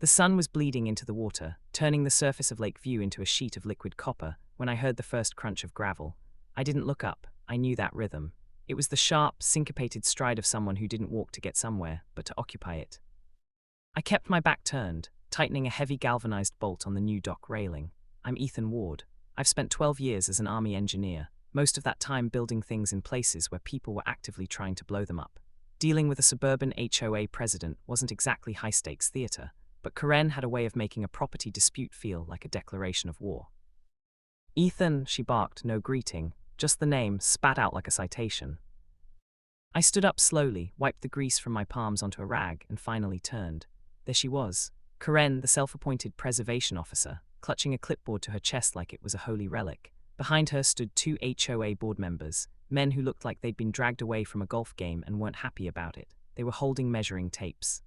The sun was bleeding into the water, turning the surface of Lake View into a sheet of liquid copper when I heard the first crunch of gravel. I didn't look up. I knew that rhythm. It was the sharp, syncopated stride of someone who didn't walk to get somewhere, but to occupy it. I kept my back turned, tightening a heavy galvanized bolt on the new dock railing. I'm Ethan Ward. I've spent 12 years as an Army engineer, most of that time building things in places where people were actively trying to blow them up. Dealing with a suburban HOA president wasn't exactly high-stakes theater, but Karen had a way of making a property dispute feel like a declaration of war. Ethan, she barked, no greeting, just the name, spat out like a citation. I stood up slowly, wiped the grease from my palms onto a rag, and finally turned. There she was, Karen, the self-appointed preservation officer, clutching a clipboard to her chest like it was a holy relic. Behind her stood 2 HOA board members, men who looked like they'd been dragged away from a golf game and weren't happy about it. They were holding measuring tapes.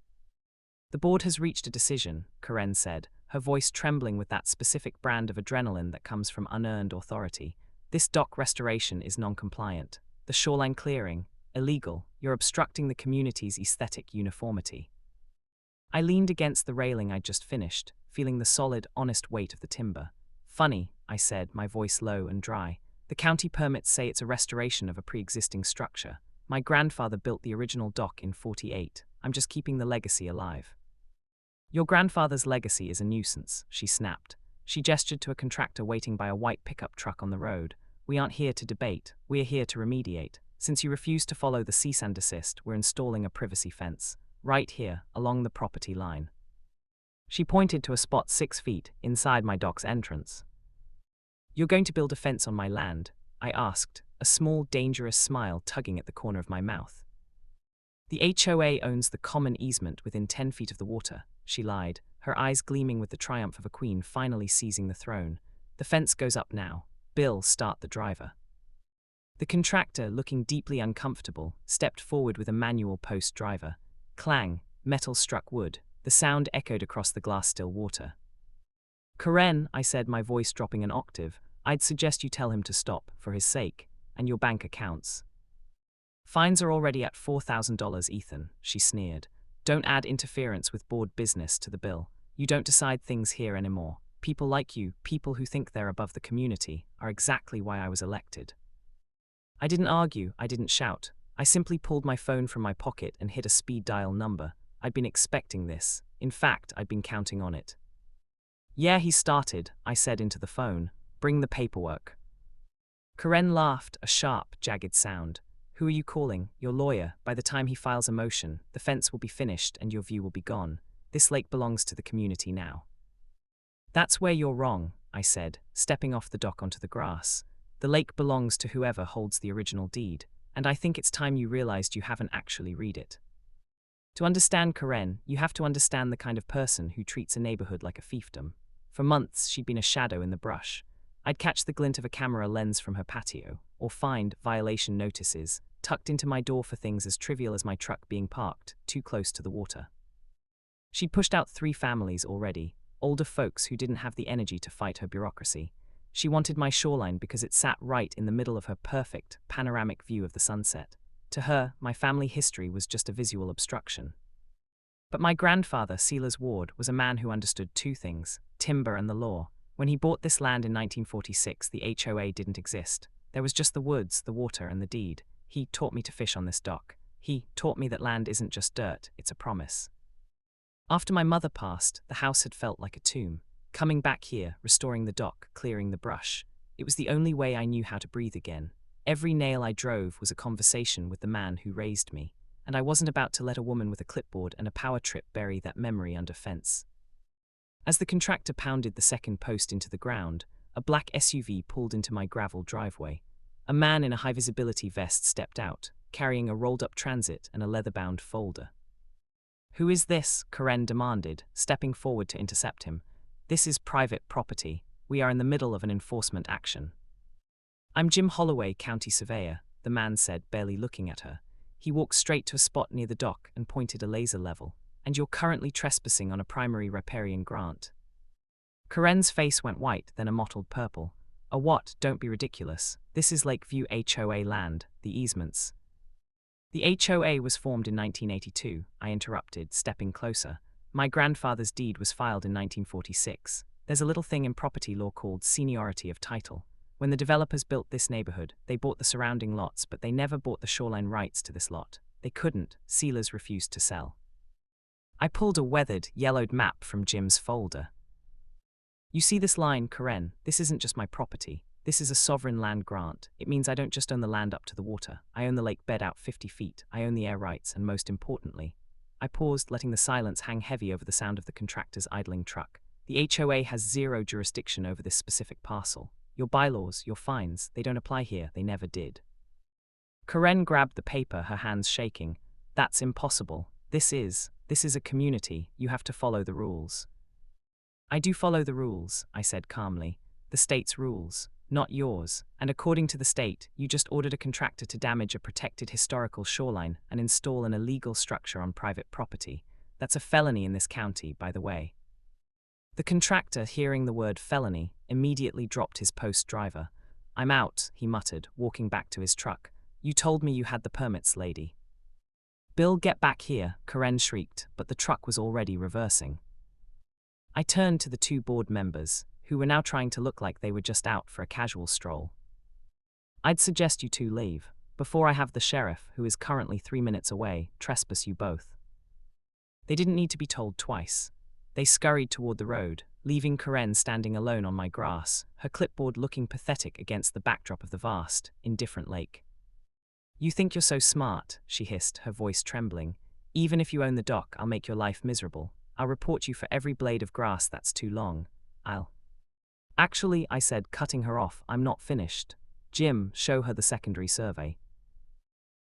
"The board has reached a decision," Karen said, her voice trembling with that specific brand of adrenaline that comes from unearned authority. "This dock restoration is non-compliant. The shoreline clearing, illegal. You're obstructing the community's aesthetic uniformity." I leaned against the railing I'd just finished, feeling the solid, honest weight of the timber. "Funny," I said, my voice low and dry. "The county permits say it's a restoration of a pre-existing structure. My grandfather built the original dock in '48. I'm just keeping the legacy alive." "Your grandfather's legacy is a nuisance," she snapped. She gestured to a contractor waiting by a white pickup truck on the road. "We aren't here to debate, we're here to remediate. Since you refuse to follow the cease and desist, we're installing a privacy fence. Right here, along the property line." She pointed to a spot 6 feet inside my dock's entrance. "You're going to build a fence on my land?" I asked, a small, dangerous smile tugging at the corner of my mouth. "The HOA owns the common easement within 10 feet of the water," she lied, her eyes gleaming with the triumph of a queen finally seizing the throne. "The fence goes up now. Bill, start the driver." The contractor, looking deeply uncomfortable, stepped forward with a manual post driver. Clang, metal struck wood. The sound echoed across the glass-still water. "Karen," I said, my voice dropping an octave, "I'd suggest you tell him to stop, for his sake, and your bank accounts." "Fines are already at $4,000, Ethan," she sneered. "Don't add interference with board business to the bill. You don't decide things here anymore. People like you, people who think they're above the community, are exactly why I was elected." I didn't argue, I didn't shout. I simply pulled my phone from my pocket and hit a speed dial number. I'd been expecting this. In fact, I'd been counting on it. "Yeah, he started," I said into the phone. "Bring the paperwork." Karen laughed, a sharp, jagged sound. "Who are you calling? Your lawyer. By the time he files a motion, the fence will be finished and your view will be gone. This lake belongs to the community now." "That's where you're wrong," I said, stepping off the dock onto the grass. "The lake belongs to whoever holds the original deed, and I think it's time you realized you haven't actually read it. To understand Karen, you have to understand the kind of person who treats a neighborhood like a fiefdom. For months, she'd been a shadow in the brush. I'd catch the glint of a camera lens from her patio, or find violation notices tucked into my door for things as trivial as my truck being parked too close to the water. She'd pushed out 3 families already, older folks who didn't have the energy to fight her bureaucracy. She wanted my shoreline because it sat right in the middle of her perfect, panoramic view of the sunset. To her, my family history was just a visual obstruction. But my grandfather, Silas Ward, was a man who understood 2 things, timber and the law. When he bought this land in 1946, the HOA didn't exist. There was just the woods, the water, and the deed. He taught me to fish on this dock. He taught me that land isn't just dirt, it's a promise. After my mother passed, the house had felt like a tomb. Coming back here, restoring the dock, clearing the brush. It was the only way I knew how to breathe again. Every nail I drove was a conversation with the man who raised me, and I wasn't about to let a woman with a clipboard and a power trip bury that memory under fence. As the contractor pounded the second post into the ground, a black SUV pulled into my gravel driveway. A man in a high-visibility vest stepped out, carrying a rolled-up transit and a leather-bound folder. "Who is this?" Karen demanded, stepping forward to intercept him. "This is private property. We are in the middle of an enforcement action." "I'm Jim Holloway, county surveyor," the man said, barely looking at her. He walked straight to a spot near the dock and pointed a laser level. "And you're currently trespassing on a primary riparian grant." Karen's face went white, then a mottled purple. "A what? Don't be ridiculous. This is Lakeview HOA land, the easements." "The HOA was formed in 1982, I interrupted, stepping closer. My grandfather's deed was filed in 1946. There's a little thing in property law called seniority of title. When the developers built this neighborhood, they bought the surrounding lots, but they never bought the shoreline rights to this lot. They couldn't. Sealers refused to sell. I pulled a weathered, yellowed map from Jim's folder. You see this line, Karen? This isn't just my property. This is a sovereign land grant. It means I don't just own the land up to the water. I own the lake bed out 50 feet. I own the air rights, and most importantly, I paused, letting the silence hang heavy over the sound of the contractor's idling truck. The HOA has zero jurisdiction over this specific parcel. Your bylaws, your fines, they don't apply here. They never did. Karen grabbed the paper, her hands shaking. That's impossible. This is a community. You have to follow the rules. I do follow the rules, I said calmly. The state's rules, not yours. And according to the state, you just ordered a contractor to damage a protected historical shoreline and install an illegal structure on private property. That's a felony in this county, by the way. The contractor, hearing the word felony, immediately dropped his post driver. I'm out, he muttered, walking back to his truck. You told me you had the permits, lady. Bill, get back here, Karen shrieked, but the truck was already reversing. I turned to the two board members, who were now trying to look like they were just out for a casual stroll. I'd suggest you two leave, before I have the sheriff, who is currently 3 minutes away, trespass you both. They didn't need to be told twice. They scurried toward the road, leaving Karen standing alone on my grass, her clipboard looking pathetic against the backdrop of the vast, indifferent lake. You think you're so smart, she hissed, her voice trembling. Even if you own the dock, I'll make your life miserable. I'll report you for every blade of grass that's too long. Actually, I said, cutting her off, I'm not finished. Jim, show her the secondary survey.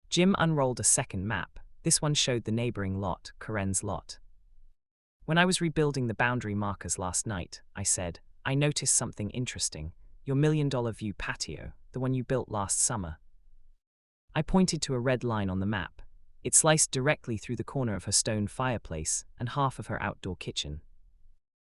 Jim unrolled a second map. This one showed the neighboring lot, Karen's lot. When I was rebuilding the boundary markers last night, I said, I noticed something interesting. Your $1 million view patio, the one you built last summer. I pointed to a red line on the map. It sliced directly through the corner of her stone fireplace and half of her outdoor kitchen.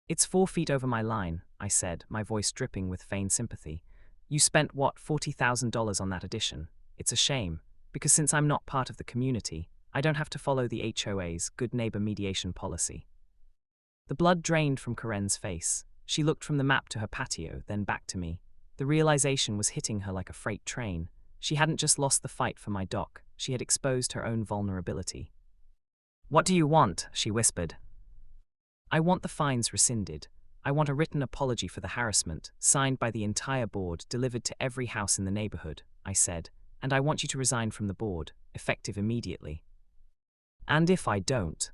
It's 4 feet over my line, I said, my voice dripping with feigned sympathy. You spent, what, $40,000 on that addition? It's a shame, because since I'm not part of the community, I don't have to follow the HOA's good neighbor mediation policy. The blood drained from Karen's face. She looked from the map to her patio, then back to me. The realization was hitting her like a freight train. She hadn't just lost the fight for my dock, she had exposed her own vulnerability. What do you want? She whispered. I want the fines rescinded. I want a written apology for the harassment, signed by the entire board, delivered to every house in the neighborhood, I said, and I want you to resign from the board, effective immediately. And if I don't?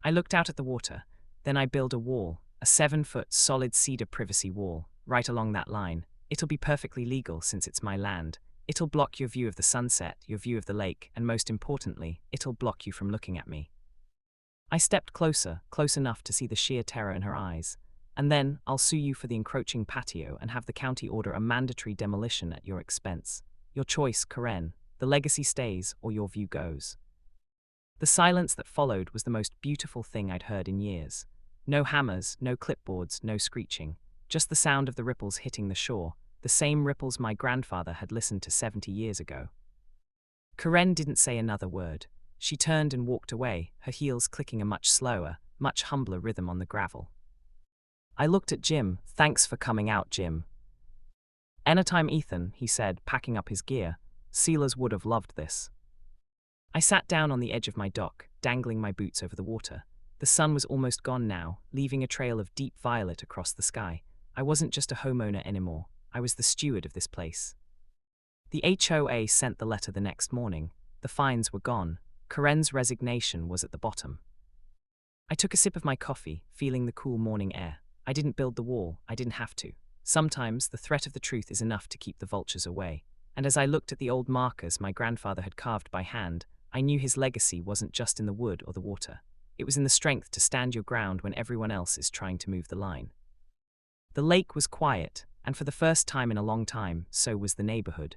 I looked out at the water, then I build a wall, a 7-foot solid cedar privacy wall, right along that line. It'll be perfectly legal since it's my land. It'll block your view of the sunset, your view of the lake, and most importantly, it'll block you from looking at me. I stepped closer, close enough to see the sheer terror in her eyes. And then, I'll sue you for the encroaching patio and have the county order a mandatory demolition at your expense. Your choice, Karen. The legacy stays or your view goes. The silence that followed was the most beautiful thing I'd heard in years. No hammers, no clipboards, no screeching. Just the sound of the ripples hitting the shore, the same ripples my grandfather had listened to 70 years ago. Karen didn't say another word. She turned and walked away, her heels clicking a much slower, much humbler rhythm on the gravel. I looked at Jim. Thanks for coming out, Jim. Anytime, Ethan, he said, packing up his gear. Sealers would have loved this. I sat down on the edge of my dock, dangling my boots over the water. The sun was almost gone now, leaving a trail of deep violet across the sky. I wasn't just a homeowner anymore. I was the steward of this place. The HOA sent the letter the next morning. The fines were gone. Karen's resignation was at the bottom. I took a sip of my coffee, feeling the cool morning air. I didn't build the wall. I didn't have to. Sometimes the threat of the truth is enough to keep the vultures away. And as I looked at the old markers my grandfather had carved by hand, I knew his legacy wasn't just in the wood or the water. It was in the strength to stand your ground when everyone else is trying to move the line. The lake was quiet, and for the first time in a long time, so was the neighborhood.